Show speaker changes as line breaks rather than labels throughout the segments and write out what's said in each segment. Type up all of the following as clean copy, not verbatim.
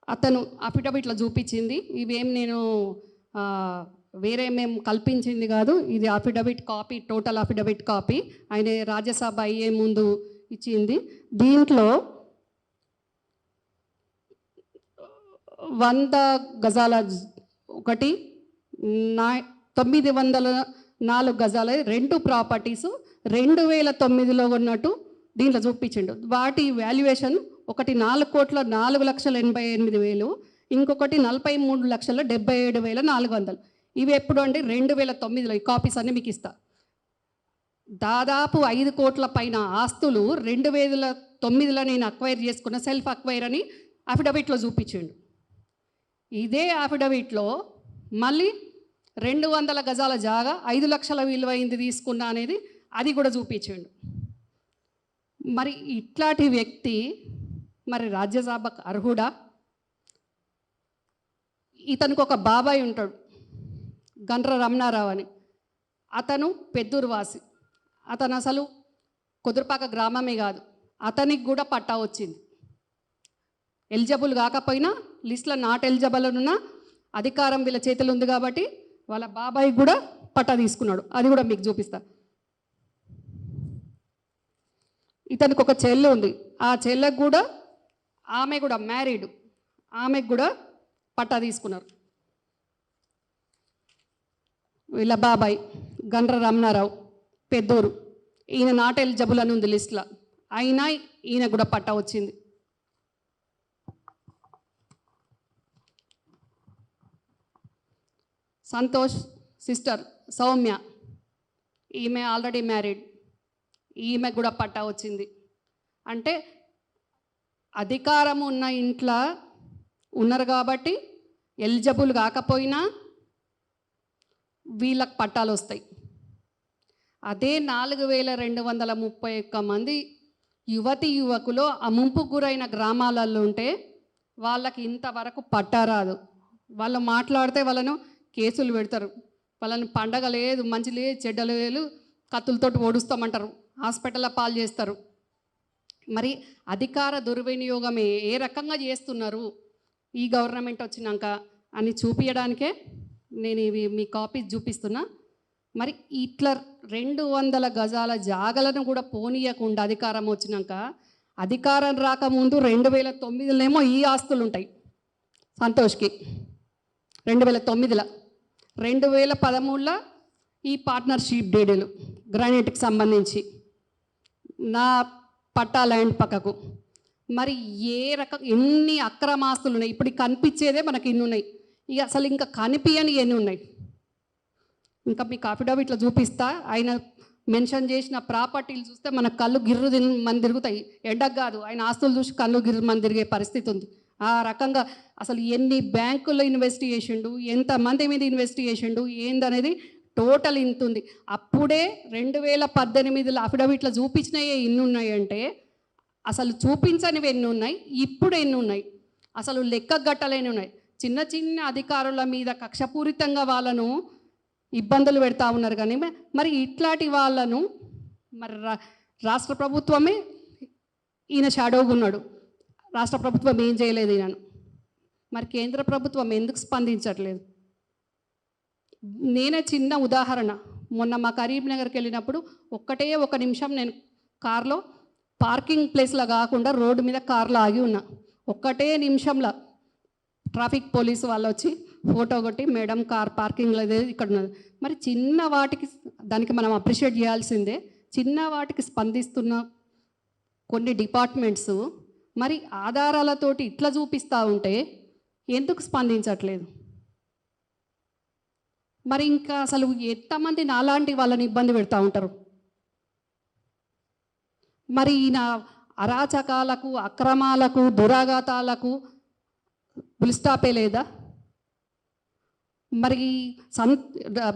అతను అఫిడవిట్లో చూపించింది. ఇవేం నేను వేరే మేము కల్పించింది కాదు. ఇది affidavit copy, total affidavit copy. ఆయన రాజ్యసభ అయ్యే ముందు ఇచ్చింది. దీంట్లో 100 గజాల ఒకటి, 904 గజాల 2 ప్రాపర్టీసు 2009లో ఉన్నట్టు దీంట్లో చూపించిండు. వాటి వాల్యుయేషన్ ఒకటి 4,04,88,000, ఇంకొకటి 43,77,400. ఇవి ఎప్పుడు అంటే 2009లో. ఈ కాపీస్ అన్నీ మీకు ఇస్తా. దాదాపు 5 కోట్ల పైన ఆస్తులు 2009లో నేను అక్వైర్ చేసుకున్న, సెల్ఫ్ అక్వైర్ అని అఫిడవిట్లో చూపించిండు. ఇదే అఫిడవిట్లో మళ్ళీ 200 గజాల జాగా 5 లక్షల విలువైంది తీసుకున్నా అనేది అది కూడా చూపించిండు. మరి ఇట్లాంటి వ్యక్తి మరి రాజ్యసభకు అర్హుడా? ఇతనికి ఒక బాబాయ్ ఉంటాడు, గండ్ర రమణారావు అని. అతను పెద్దూరు వాసి. అతను అసలు కుదురుపాక గ్రామమే కాదు. అతనికి కూడా పట్టా వచ్చింది. ఎలిజిబుల్ కాకపోయినా, లిస్ట్లో నాట్ ఎలిజిబుల్ ఉన్న అధికారం వీళ్ళ చేతులు ఉంది కాబట్టి వాళ్ళ బాబాయ్ కూడా పట్టా తీసుకున్నాడు. అది కూడా మీకు చూపిస్తా. ఇతనికి ఒక చెల్లె ఉంది. ఆ చెల్లెకు కూడా, ఆమె కూడా మ్యారీడ్, ఆమెకు కూడా పట్టా తీసుకున్నారు. వీళ్ళ బాబాయ్ గండ్ర రమణారావు, పెద్దూరు. ఈయన నాట్ ఎలిజిబుల్ అని ఉంది లిస్ట్లో, అయినా ఈయన కూడా పట్టా వచ్చింది. సంతోష్ సిస్టర్ సౌమ్య, ఈమె ఆల్రెడీ మ్యారీడ్, ఈమె కూడా పట్టా వచ్చింది. అంటే అధికారం ఉన్న ఇంట్లో ఉన్నారు కాబట్టి ఎలిజిబుల్ కాకపోయినా వీళ్ళకి పట్టాలు వస్తాయి. అదే 4,231 మంది యువతి యువకులు ఆ ముంపు గురైన గ్రామాలలో ఉంటే వాళ్ళకి ఇంతవరకు పట్టా రాదు. వాళ్ళు మాట్లాడితే వాళ్ళను కేసులు పెడతారు. వాళ్ళని పండగ లేదు, మంచి లేదు, చెడ్డ లేదు, కత్తులతోటి ఓడుస్తామంటారు, హాస్పిటల్లో పాలు చేస్తారు. మరి అధికార దుర్వినియోగం ఏ రకంగా చేస్తున్నారు ఈ గవర్నమెంట్ వచ్చినాక అని చూపించడానికే నేను ఇవి మీ కాపీస్ చూపిస్తున్నా. మరి ఇట్లా 200 గజాల జాగలను కూడా పోనీయకుండా అధికారం వచ్చినాక, అధికారం రాకముందు 2009లోనేమో ఈ ఆస్తులు ఉంటాయి సంతోష్కి, 2009లో. 2013లో ఈ పార్ట్నర్షిప్ డీడీలు గ్రానైట్కి సంబంధించి నా పట్టా ల్యాండ్ పక్కకు. మరి ఏ రకం ఎన్ని అక్రమాస్తులు ఉన్నాయి? ఇప్పుడు కనిపించేదే మనకి ఇన్ని ఉన్నాయి. ఇక అసలు ఇంకా కనిపించని ఎన్ని ఉన్నాయి? ఇంకా మీకు అఫిడవిట్లో చూపిస్తా. ఆయన మెన్షన్ చేసిన ప్రాపర్టీలు చూస్తే మన కళ్ళు గిర్రు మంది తిరుగుతాయి. ఎండకు కాదు, ఆయన ఆస్తులు చూసి కళ్ళు గిర్రు మంది తిరిగే పరిస్థితి ఉంది. ఆ రకంగా అసలు ఎన్ని బ్యాంకుల్లో ఇన్వెస్ట్ చేసిండు, ఎంతమంది మీద ఇన్వెస్ట్ చేసిండు ఏందనేది టోటల్ ఇంత ఉంది. అప్పుడే 2018లో అఫిడవిట్లో చూపించినవి ఎన్ని ఉన్నాయంటే అసలు చూపించనివి ఎన్ని ఉన్నాయి, ఇప్పుడు ఎన్ని ఉన్నాయి, అసలు లెక్క గట్టలేని ఉన్నాయి. చిన్న చిన్న అధికారుల మీద కక్షపూరితంగా వాళ్ళను ఇబ్బందులు పెడతా ఉన్నారు. కానీ మరి ఇట్లాంటి వాళ్ళను మరి రాష్ట్ర ప్రభుత్వమే ఈయన షాడోగా ఉన్నాడు. రాష్ట్ర ప్రభుత్వం ఏం చేయలేదు ఈయనను. మరి కేంద్ర ప్రభుత్వం ఎందుకు స్పందించట్లేదు? నేనే చిన్న ఉదాహరణ, మొన్న మా కరీంనగర్కి వెళ్ళినప్పుడు ఒక్కటే 1 నిమిషం నేను కార్లో పార్కింగ్ ప్లేస్లో కాకుండా రోడ్డు మీద కార్లో ఆగి ఉన్నా. ఒక్కటే నిమిషంలో ట్రాఫిక్ పోలీసు వాళ్ళు వచ్చి ఫోటో కొట్టి, మేడం కార్ పార్కింగ్లో ఇక్కడ ఉన్నది. మరి చిన్న వాటికి దానికి మనం అప్రిషియేట్ చేయాల్సిందే. చిన్న వాటికి స్పందిస్తున్న కొన్ని డిపార్ట్మెంట్స్ మరి ఆధారాలతోటి ఇట్లా చూపిస్తూ ఉంటే ఎందుకు స్పందించట్లేదు? మరి ఇంకా అసలు ఎంతమంది నాలాంటి వాళ్ళని ఇబ్బంది పెడతా ఉంటారు? మరి ఈయన అరాచకాలకు, అక్రమాలకు, దురాఘాతాలకు బుల్స్టాపే లేదా? మరి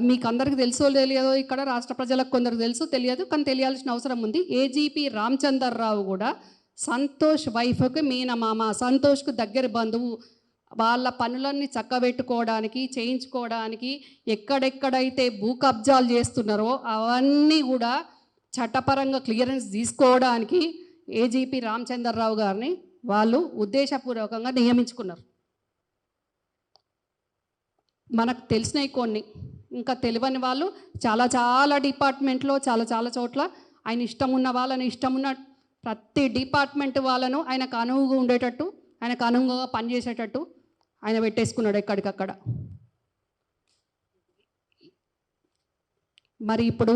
మీకు అందరికి తెలుసో తెలియదో, ఇక్కడ రాష్ట్ర ప్రజలకు కొందరికి తెలుసు తెలియదు, కానీ తెలియాల్సిన అవసరం ఉంది. ఏజీపీ రామచందర్రావు కూడా సంతోష్ వైఫ్కి మీనమామ, సంతోష్కు దగ్గర బంధువు. వాళ్ళ పనులన్నీ చక్కబెట్టుకోవడానికి, చేయించుకోవడానికి, ఎక్కడెక్కడైతే భూ కబ్జాలు చేస్తున్నారో అవన్నీ కూడా చట్టపరంగా క్లియరెన్స్ తీసుకోవడానికి ఏజీపీ రామచందర్రావు గారిని వాళ్ళు ఉద్దేశపూర్వకంగా నియమించుకున్నారు. మనకు తెలిసినవి కొన్ని, ఇంకా తెలియని వాళ్ళు చాలా చాలా డిపార్ట్మెంట్లో చాలా చాలా చోట్ల ఆయన ఇష్టం ఉన్న వాళ్ళని ఇష్టం ఉన్న ప్రతి డిపార్ట్మెంట్ వాళ్ళను ఆయనకు అనువుగా ఉండేటట్టు, ఆయనకు అనువుగా పనిచేసేటట్టు ఆయన పెట్టేసుకున్నాడు ఎక్కడికక్కడ. మరి ఇప్పుడు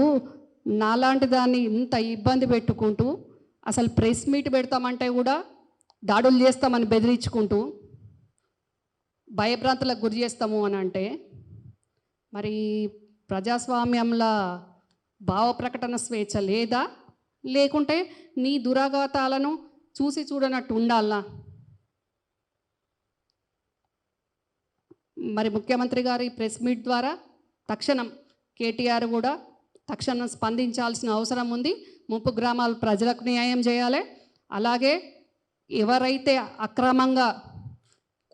నాలాంటి దాన్ని ఇంత ఇబ్బంది పెట్టుకుంటూ అసలు ప్రెస్ మీట్ పెడతామంటే కూడా దాడులు చేస్తామని బెదిరించుకుంటూ భయభ్రాంతులకు గురి చేస్తాము అని అంటే మరి ప్రజాస్వామ్యంలో భావ ప్రకటన స్వేచ్ఛ లేదా, లేకుంటే నీ దురాఘాతాలను చూసి చూడనట్టు ఉండాలా? మరి ముఖ్యమంత్రి గారి ప్రెస్ మీట్ ద్వారా తక్షణం కేటీఆర్ కూడా తక్షణం స్పందించాల్సిన అవసరం ఉంది. ముంపు గ్రామాల ప్రజలకు న్యాయం చేయాలి. అలాగే ఎవరైతే అక్రమంగా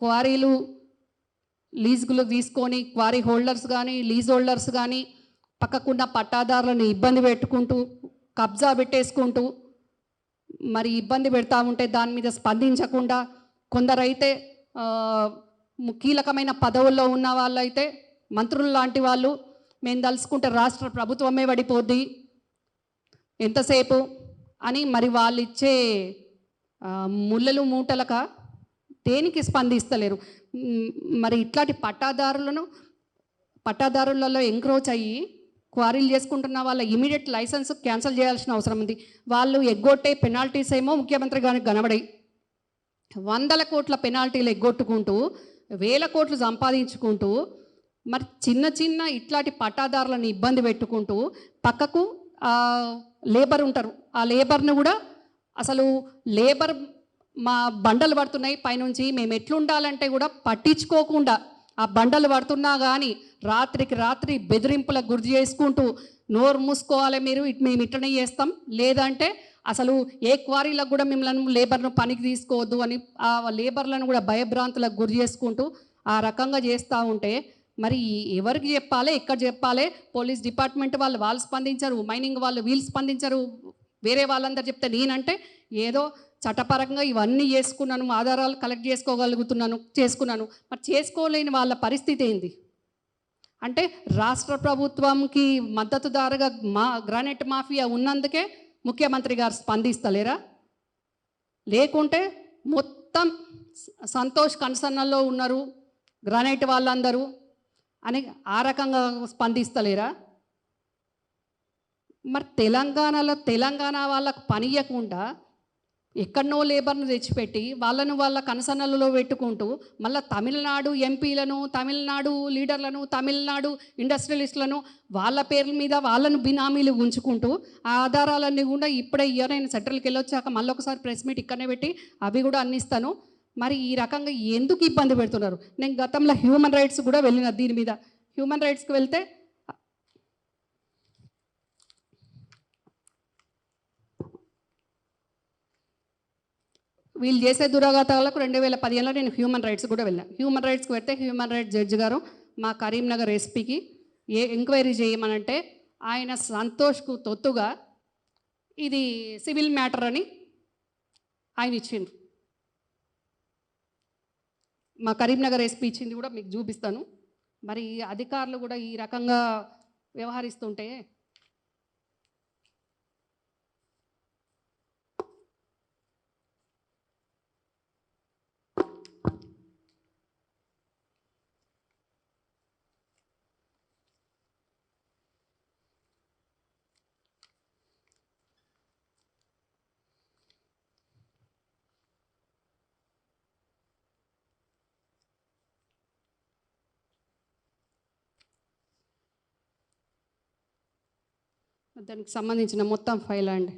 క్వారీలు లీజులు తీసుకొని క్వారీ హోల్డర్స్ కానీ లీజ్ హోల్డర్స్ కానీ పక్కకున్న పట్టాదారులను ఇబ్బంది పెట్టుకుంటూ కబ్జా పెట్టేసుకుంటూ మరి ఇబ్బంది పెడతా ఉంటే దాని మీద స్పందించకుండా కొందరైతే కీలకమైన పదవుల్లో ఉన్న వాళ్ళైతే మంత్రులు లాంటి వాళ్ళు మేము తలుసుకుంటే రాష్ట్ర ప్రభుత్వమే పడిపోద్ది ఎంతసేపు అని మరి వాళ్ళు ఇచ్చే ముళ్ళలు మూటలక దేనికి స్పందిస్తలేరు. మరి ఇట్లాంటి పట్టాదారులలో ఎంక్రోచ్ అయ్యి క్వారీలు చేసుకుంటున్న వాళ్ళ ఇమీడియట్ లైసెన్స్ క్యాన్సిల్ చేయాల్సిన అవసరం ఉంది. వాళ్ళు ఎగ్గొట్టే పెనాల్టీస్ ఏమో ముఖ్యమంత్రి గారికి కనబడాయి. 100 కోట్ల పెనాల్టీలు ఎగ్గొట్టుకుంటూ 1000 కోట్లు సంపాదించుకుంటూ మరి చిన్న చిన్న ఇట్లాంటి పట్టాదారులను ఇబ్బంది పెట్టుకుంటూ పక్కకు లేబర్ ఉంటారు. ఆ లేబర్ను కూడా అసలు లేబర్ మా బండలు పడుతున్నాయి పైనుంచి మేము ఎట్లుండాలంటే కూడా పట్టించుకోకుండా ఆ బండలు పడుతున్నా కానీ రాత్రికి రాత్రి బెదిరింపులకు గురి చేసుకుంటూ నోరు మూసుకోవాలి మీరు, మేము ఇట్లనే చేస్తాం, లేదంటే అసలు ఏ క్వారీలకు కూడా మిమ్మల్ని లేబర్ను పనికి తీసుకోవద్దు అని ఆ లేబర్లను కూడా భయభ్రాంతులకు గురి చేసుకుంటూ ఆ రకంగా చేస్తూ ఉంటే మరి ఎవరికి చెప్పాలి, ఎక్కడ చెప్పాలి? పోలీస్ డిపార్ట్మెంట్ వాళ్ళు స్పందించరు, మైనింగ్ వాళ్ళు వీళ్ళు స్పందించరు, వేరే వాళ్ళందరూ చెప్తే నేనంటే ఏదో చట్టపరంగా ఇవన్నీ చేసుకున్నాను, ఆధారాలు కలెక్ట్ చేసుకున్నాను. మరి చేసుకోలేని వాళ్ళ పరిస్థితి ఏంది అంటే రాష్ట్ర ప్రభుత్వంకి మద్దతుదారుగా గ్రానైట్ మాఫియా ఉన్నందుకే ముఖ్యమంత్రి గారు స్పందిస్తలేరా? లేకుంటే మొత్తం సంతోష్ కన్సర్న్లో ఉన్నారు గ్రానైట్ వాళ్ళందరూ అని ఆ రకంగా స్పందిస్తలేరా? మరి తెలంగాణ వాళ్ళకు పని ఇవ్వకుండా ఎక్కడనో లేబర్ను తెచ్చిపెట్టి వాళ్ళ కన్సర్న్లలో పెట్టుకుంటూ మళ్ళీ తమిళనాడు ఎంపీలను, తమిళనాడు లీడర్లను, తమిళనాడు ఇండస్ట్రియలిస్టులను వాళ్ళ పేర్ల మీద వాళ్ళను బినామీలు ఉంచుకుంటూ ఆ ఆధారాలన్నీ కూడా ఇప్పుడే నేను సెంట్రల్కి వెళ్ళొచ్చాక మళ్ళీ ఒకసారి ప్రెస్ మీట్ ఇక్కడనే పెట్టి అవి కూడా అందిస్తాను. మరి ఈ రకంగా ఎందుకు ఇబ్బంది పెడుతున్నారు? నేను గతంలో హ్యూమన్ రైట్స్ కూడా వెళ్ళిన దీని మీద. హ్యూమన్ రైట్స్కి వెళ్తే వీళ్ళు చేసే దురాఘాతాలకు 2015లో నేను హ్యూమన్ రైట్స్ కూడా వెళ్ళాను. హ్యూమన్ రైట్స్కి వెళ్తే హ్యూమన్ రైట్స్ జడ్జి గారు మా కరీంనగర్ ఎస్పీకి ఎంక్వైరీ చేయమనంటే ఆయన సంతోష్కు తొత్తుగా ఇది సివిల్ మ్యాటర్ అని ఆయన ఇచ్చిండ్రు. మా కరీంనగర్ ఎస్పీ ఇచ్చింది కూడా మీకు చూపిస్తాను. మరి అధికారులు కూడా ఈ రకంగా వ్యవహరిస్తుంటే దానికి సంబంధించిన మొత్తం ఫైల్ అండి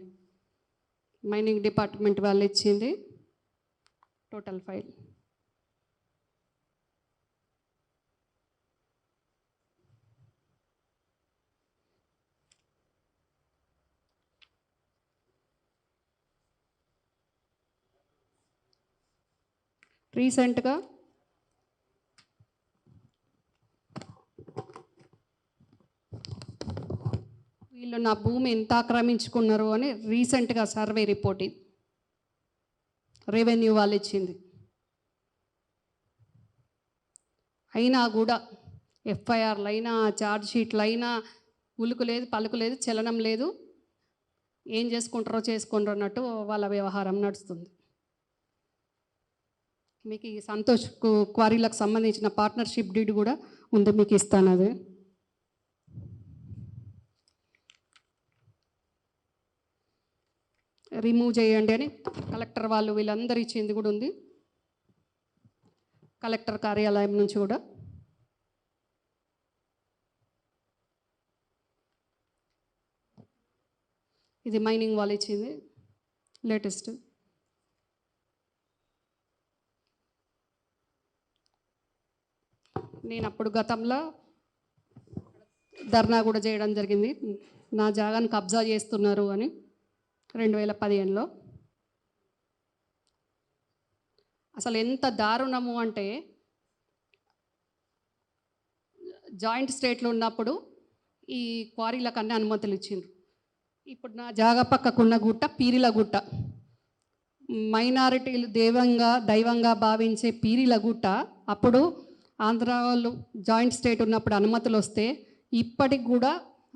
మైనింగ్ డిపార్ట్మెంట్ వాళ్ళు ఇచ్చింది టోటల్ ఫైల్. రీసెంట్గా వీళ్ళు నా భూమి ఎంత ఆక్రమించుకున్నారు అని రీసెంట్గా సర్వే రిపోర్ట్ ఇది రెవెన్యూ వాళ్ళు ఇచ్చింది. అయినా కూడా ఎఫ్ఐఆర్లైనా ఛార్జ్ షీట్లైనా ఉలుకు లేదు, పలుకు లేదు, చలనం లేదు. ఏం చేసుకుంటారో చేసుకుంటారో అన్నట్టు వాళ్ళ వ్యవహారం నడుస్తుంది. మీకు ఈ సంతోష్ క్వారీలకు సంబంధించిన పార్ట్నర్షిప్ డీడ్ కూడా ఉంది, మీకు ఇస్తాను. అది రిమూవ్ చేయండి అని కలెక్టర్ వాళ్ళు వీళ్ళందరూ ఇచ్చింది కూడా ఉంది, కలెక్టర్ కార్యాలయం నుంచి కూడా. ఇది మైనింగ్ వాళ్ళు ఇచ్చింది లేటెస్ట్. నేను అప్పుడు గతంలో ధర్నా కూడా చేయడం జరిగింది, నా జాగాను కబ్జా చేస్తున్నారు అని 2015లో. అసలు ఎంత దారుణము అంటే జాయింట్ స్టేట్లో ఉన్నప్పుడు ఈ క్వారీలకు అన్ని అనుమతులు ఇచ్చిండ్రు. ఇప్పుడు నా జాగా పక్కకున్న గుట్ట పీరిల గుట్ట, మైనారిటీలు దైవంగా భావించే పీరిల గుట్ట. అప్పుడు ఆంధ్ర వాళ్ళు జాయింట్ స్టేట్ ఉన్నప్పుడు అనుమతులు వస్తే ఇప్పటికి కూడా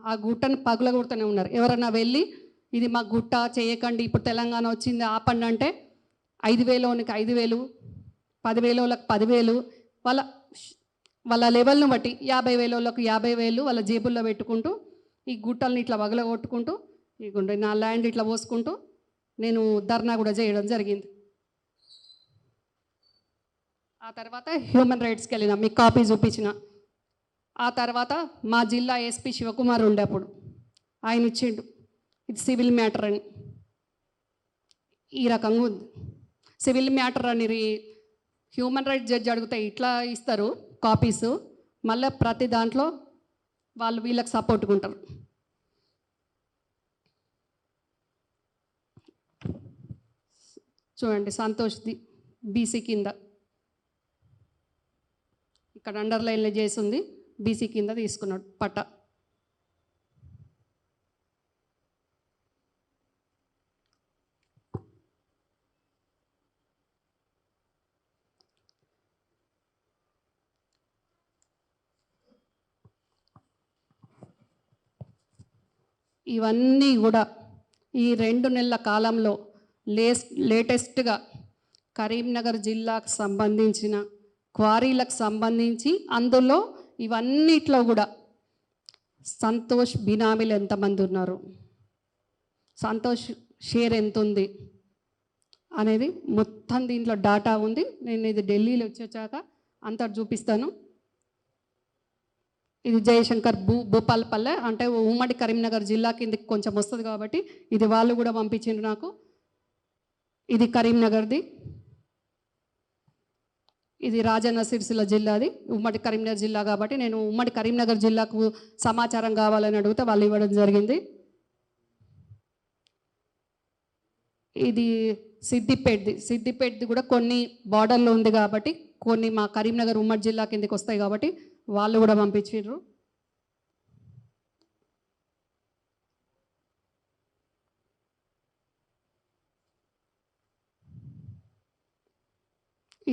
ఆ గుట్టను పగులగొడుతూనే ఉన్నారు. ఎవరన్నా వెళ్ళి ఇది మా గుట్ట చేయకండి, ఇప్పుడు తెలంగాణ వచ్చింది ఆపండి అంటే 5,000కి 5,000, 10,000కి 10,000, వాళ్ళ లెవెల్ను బట్టి 50,000కి 50,000 వాళ్ళ జేబుల్లో పెట్టుకుంటూ ఈ గుట్టల్ని ఇట్లా పగలగొట్టుకుంటూ ఇగుండే నా ల్యాండ్ ఇట్లా పోసుకుంటూ నేను ధర్నా కూడా చేయడం జరిగింది. ఆ తర్వాత హ్యూమన్ రైట్స్కి వెళ్ళిన, మీకు కాపీ చూపించిన. ఆ తర్వాత మా జిల్లా ఎస్పీ శివకుమార్ ఉండే అప్పుడు ఆయన ఇచ్చిండు, ఇది సివిల్ మ్యాటర్ అని. ఈ రకంగా ఉంది సివిల్ మ్యాటర్ అని. హ్యూమన్ రైట్స్ జడ్జి అడిగితే ఇట్లా ఇస్తారు కాపీసు, మళ్ళీ ప్రతి దాంట్లో వాళ్ళు వీళ్ళకి సపోర్ట్గా ఉంటారు. చూడండి, సంతోష్ది బీసీ కింద ఇక్కడ అండర్లైన్లో చేసింది, బీసీ కింద తీసుకున్నాడు పట్ట. ఇవన్నీ కూడా ఈ 2 నెలల కాలంలో లేటెస్ట్గా కరీంనగర్ జిల్లాకు సంబంధించిన క్వారీలకు సంబంధించి, అందులో ఇవన్నిట్లో కూడా సంతోష్ బినామీలు ఎంతమంది ఉన్నారు, సంతోష్ షేర్ ఎంత ఉంది అనేది మొత్తం దీంట్లో డాటా ఉంది. నేను ఇది ఢిల్లీలో వచ్చాక అంతా చూపిస్తాను. ఇది జయశంకర్ భూపాలపల్లె, అంటే ఉమ్మడి కరీంనగర్ జిల్లా కిందకి కొంచెం వస్తుంది కాబట్టి ఇది వాళ్ళు కూడా పంపించిండ్రు నాకు. ఇది కరీంనగర్ది, ఇది రాజన్న సిరిసిల్ల జిల్లాది, ఉమ్మడి కరీంనగర్ జిల్లా కాబట్టి నేను ఉమ్మడి కరీంనగర్ జిల్లాకు సమాచారం కావాలని అడిగితే వాళ్ళు ఇవ్వడం జరిగింది. ఇది సిద్దిపేటది కూడా కొన్ని బార్డర్లో ఉంది కాబట్టి కొన్ని మా కరీంనగర్ ఉమ్మడి జిల్లా కిందకి వస్తాయి కాబట్టి వాళ్ళు కూడా పంపించారు.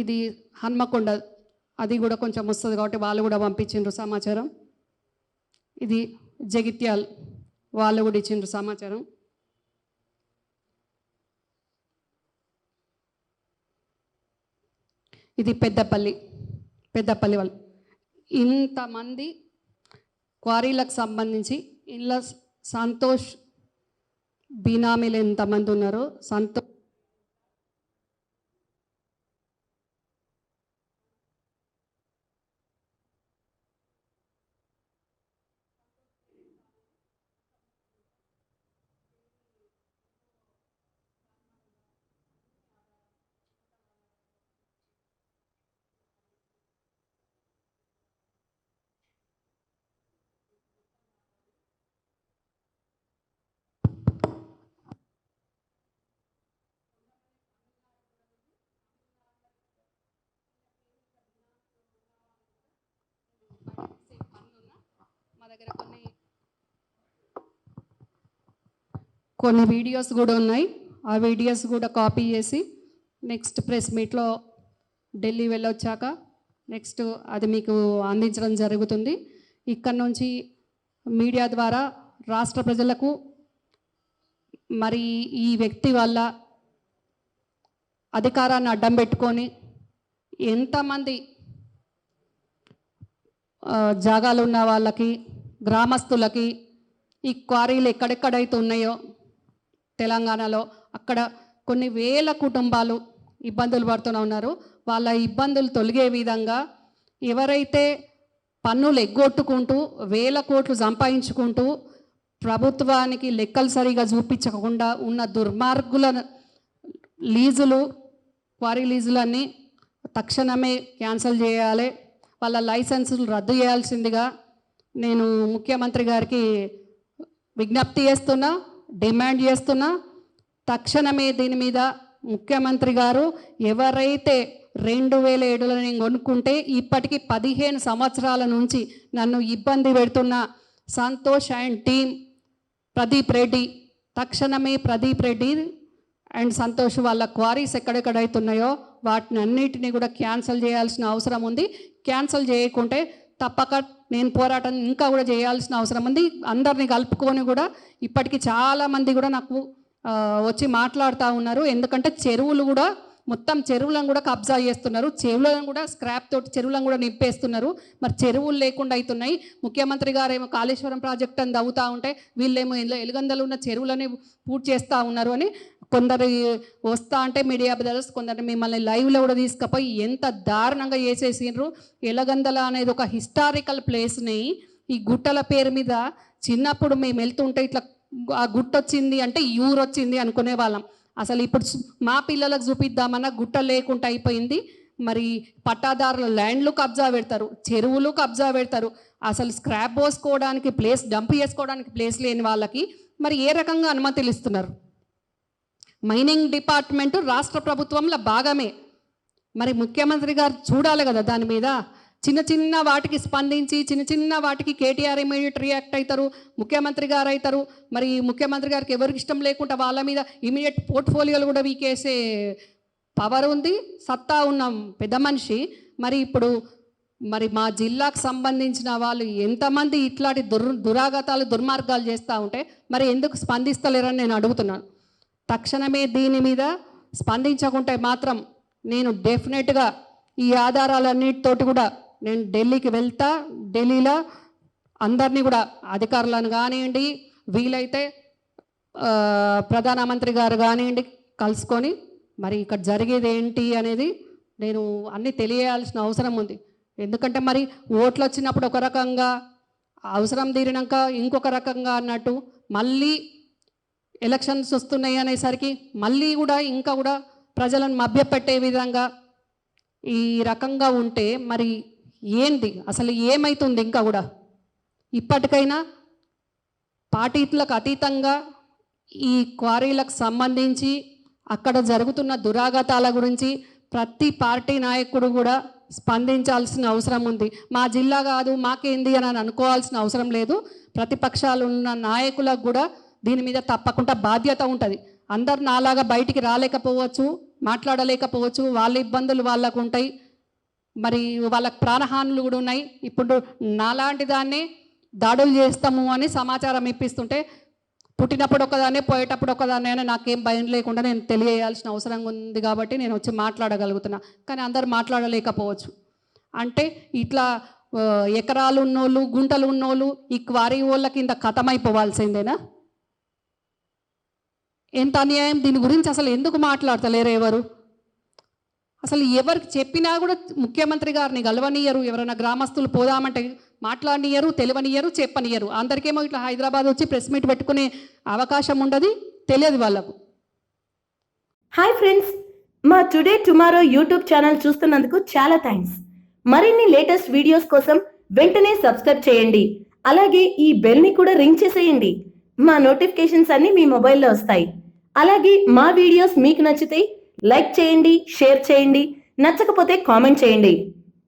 ఇది హన్మకొండ, అది కూడా కొంచెం వస్తుంది కాబట్టి వాళ్ళు కూడా పంపించిండ్రు సమాచారం. ఇది జగిత్యాల్, వాళ్ళు కూడా ఇచ్చిండ్రు సమాచారం. ఇది పెద్దపల్లి వాళ్ళు. ఇంతమంది క్వారీలకు సంబంధించి ఇలా సంతోష్ బినామీలు ఎంతమంది ఉన్నారో, సంతోష్ మా దగ్గర కొన్ని వీడియోస్ కూడా ఉన్నాయి. ఆ వీడియోస్ కూడా కాపీ చేసి నెక్స్ట్ ప్రెస్ మీట్లో ఢిల్లీ వెళ్ళొచ్చాక నెక్స్ట్ అది మీకు అందించడం జరుగుతుంది. ఇక్కడ నుంచి మీడియా ద్వారా రాష్ట్ర ప్రజలకు మరి ఈ వ్యక్తి వల్ల అధికారాన్ని అడ్డం పెట్టుకొని ఎంతమంది జాగాలు ఉన్న వాళ్ళకి, గ్రామస్తులకి ఈ క్వారీలు ఎక్కడెక్కడైతే ఉన్నాయో తెలంగాణలో అక్కడ కొన్ని వేల కుటుంబాలు ఇబ్బందులు పడుతూ ఉన్నారు. వాళ్ళ ఇబ్బందులు తొలగే విధంగా ఎవరైతే పన్నులు ఎగ్గొట్టుకుంటూ వేల కోట్లు సంపాదించుకుంటూ ప్రభుత్వానికి లెక్కలు సరిగా చూపించకుండా ఉన్న దుర్మార్గుల లీజులు, క్వారీ లీజులన్నీ తక్షణమే క్యాన్సిల్ చేయాలి, వాళ్ళ లైసెన్సులు రద్దు చేయాల్సిందిగా నేను ముఖ్యమంత్రి గారికి విజ్ఞప్తి చేస్తున్నా, డిమాండ్ చేస్తున్నా. తక్షణమే దీని మీద ముఖ్యమంత్రి గారు ఎవరైతే 2007లో నేను కొనుక్కుంటే ఇప్పటికీ 15 సంవత్సరాల నుంచి నన్ను ఇబ్బంది పెడుతున్న సంతోష్ అండ్ టీం, ప్రదీప్ రెడ్డి, తక్షణమే ప్రదీప్ రెడ్డి అండ్ సంతోష్ వాళ్ళ క్వారీస్ ఎక్కడెక్కడైతున్నాయో వాటిని అన్నిటినీ కూడా క్యాన్సిల్ చేయాల్సిన అవసరం ఉంది. క్యాన్సిల్ చేయకుంటే తప్పక నేను పోరాటం ఇంకా కూడా చేయాల్సిన అవసరం ఉంది. అందరినీ కలుపుకొని కూడా ఇప్పటికీ చాలామంది కూడా నాకు వచ్చి మాట్లాడుతూ ఉన్నారు. ఎందుకంటే చెరువులు కూడా మొత్తం చెరువులను కూడా కబ్జా చేస్తున్నారు, చెరువులను కూడా స్క్రాప్ తోటి చెరువులను కూడా నింపేస్తున్నారు. మరి చెరువులు లేకుండా అవుతున్నాయి. ముఖ్యమంత్రి గారు ఏమో కాళేశ్వరం ప్రాజెక్ట్ అని తవ్వుతూ ఉంటే వీళ్ళేమో ఎలుగందలు ఉన్న చెరువులని పూర్తి చేస్తూ ఉన్నారు అని కొందరు వస్తా అంటే మీడియా బ్రదర్స్ కొందరు మిమ్మల్ని లైవ్లో కూడా తీసుకుపోయి ఎంత దారుణంగా చేసేసిండ్రు. ఎలగందల అనేది ఒక హిస్టారికల్ ప్లేస్ని ఈ గుట్టల పేరు మీద చిన్నప్పుడు మేము వెళ్తుంటే ఇట్లా ఆ గుట్ట వచ్చింది అంటే యూర్ వచ్చింది అనుకునే వాళ్ళం. అసలు ఇప్పుడు మా పిల్లలకు చూపిద్దామన్నా గుట్ట లేకుండా అయిపోయింది. మరి పట్టాదారుల ల్యాండ్లు కబ్జా పెడతారు, చెరువులు కబ్జా పెడతారు. అసలు స్క్రాప్ పోసుకోవడానికి ప్లేస్, డంప్ చేసుకోవడానికి ప్లేస్ లేని వాళ్ళకి మరి ఏ రకంగా అనుమతులు ఇస్తున్నారు? మైనింగ్ డిపార్ట్మెంటు రాష్ట్ర ప్రభుత్వంలో భాగమే. మరి ముఖ్యమంత్రి గారు చూడాలి కదా దాని మీద. చిన్న చిన్న వాటికి స్పందించి చిన్న చిన్న వాటికి కేటీఆర్ ఇమీడియట్ రియాక్ట్ అవుతారు, ముఖ్యమంత్రి గారు అవుతారు. మరి ముఖ్యమంత్రి గారికి ఎవరికి ఇష్టం లేకుండా వాళ్ళ మీద ఇమీడియట్ పోర్ట్ఫోలియోలు కూడా వీకేసే పవర్ ఉంది, సత్తా ఉన్న పెద్ద మనిషి. మరి ఇప్పుడు మరి మా జిల్లాకు సంబంధించిన వాళ్ళు ఎంతమంది ఇట్లాంటి దురాగతాలు, దుర్మార్గాలు చేస్తూ ఉంటే మరి ఎందుకు స్పందిస్తలేరని నేను అడుగుతున్నాను. తక్షణమే దీని మీద స్పందించకుంటే మాత్రం నేను డెఫినెట్గా ఈ ఆధారాలన్నిటితోటి కూడా నేను ఢిల్లీకి వెళ్తా. ఢిల్లీలో అందరినీ కూడా అధికారులను కానివ్వండి, వీలైతే ప్రధానమంత్రి గారు కానివ్వండి కలుసుకొని మరి ఇక్కడ జరిగేది ఏంటి అనేది నేను అన్నీ తెలియాల్సిన అవసరం ఉంది. ఎందుకంటే మరి ఓట్లు వచ్చినప్పుడు ఒక రకంగా, అవసరం తీరినాక ఇంకొక రకంగా అన్నట్టు మళ్ళీ ఎలక్షన్స్ వస్తున్నాయి అనేసరికి మళ్ళీ కూడా ఇంకా కూడా ప్రజలను మభ్యపెట్టే విధంగా ఈ రకంగా ఉంటే మరి ఏంటి అసలు ఏమవుతుంది? ఇంకా కూడా ఇప్పటికైనా పార్టీలకు అతీతంగా ఈ క్వారీలకు సంబంధించి అక్కడ జరుగుతున్న దురాగతాల గురించి ప్రతి పార్టీ నాయకుడు కూడా స్పందించాల్సిన అవసరం ఉంది. మా జిల్లా కాదు మాకేంది అని అనుకోవాల్సిన అవసరం లేదు. ప్రతిపక్షాలు ఉన్న నాయకులకు కూడా దీని మీద తప్పకుండా బాధ్యత ఉంటుంది. అందరు నాలాగా బయటికి రాలేకపోవచ్చు, మాట్లాడలేకపోవచ్చు, వాళ్ళ ఇబ్బందులు వాళ్ళకు ఉంటాయి, మరి వాళ్ళకి ప్రాణహానులు కూడా ఉన్నాయి. ఇప్పుడు నాలాంటి దాన్ని దాడులు చేస్తాము అని సమాచారం ఇప్పిస్తుంటే పుట్టినప్పుడు ఒకదాన్నే పోయేటప్పుడు ఒకదాన్నే అని నాకేం భయం లేకుండా నేను తెలియజేయాల్సిన అవసరం ఉంది కాబట్టి నేను వచ్చి మాట్లాడగలుగుతున్నా. కానీ అందరు మాట్లాడలేకపోవచ్చు. అంటే ఇట్లా ఎకరాలు ఉన్నోళ్ళు, గుంటలు ఉన్నోళ్ళు ఈ క్వారీ వాళ్ళ కింద కథమైపోవాల్సిందేనా? ఎంత అన్యాయం! దీని గురించి అసలు ఎందుకు మాట్లాడతలేరు ఎవరు? అసలు ఎవరికి చెప్పినా కూడా ముఖ్యమంత్రి గారిని గెలవనియరు. ఎవరైనా గ్రామస్తులు పోదామంటే మాట్లాడనియరు, తెలియనియరు, చెప్పనియరు. అందరికేమో ఇట్లా హైదరాబాద్ వచ్చి ప్రెస్ మీట్ పెట్టుకునే అవకాశం ఉండదు, తెలియదు వాళ్ళకు.
హాయ్ ఫ్రెండ్స్, మా టుడే టుమారో యూట్యూబ్ ఛానల్ చూస్తున్నందుకు చాలా థ్యాంక్స్. మరిన్ని లేటెస్ట్ వీడియోస్ కోసం వెంటనే సబ్స్క్రైబ్ చేయండి. అలాగే ఈ బెల్ని కూడా రింగ్ చేసేయండి. మా నోటిఫికేషన్స్ అన్ని మీ మొబైల్లో వస్తాయి. అలాగే మా వీడియోస్ మీకు నచ్చితే లైక్ చేయండి, షేర్ చేయండి, నచ్చకపోతే కామెంట్ చేయండి.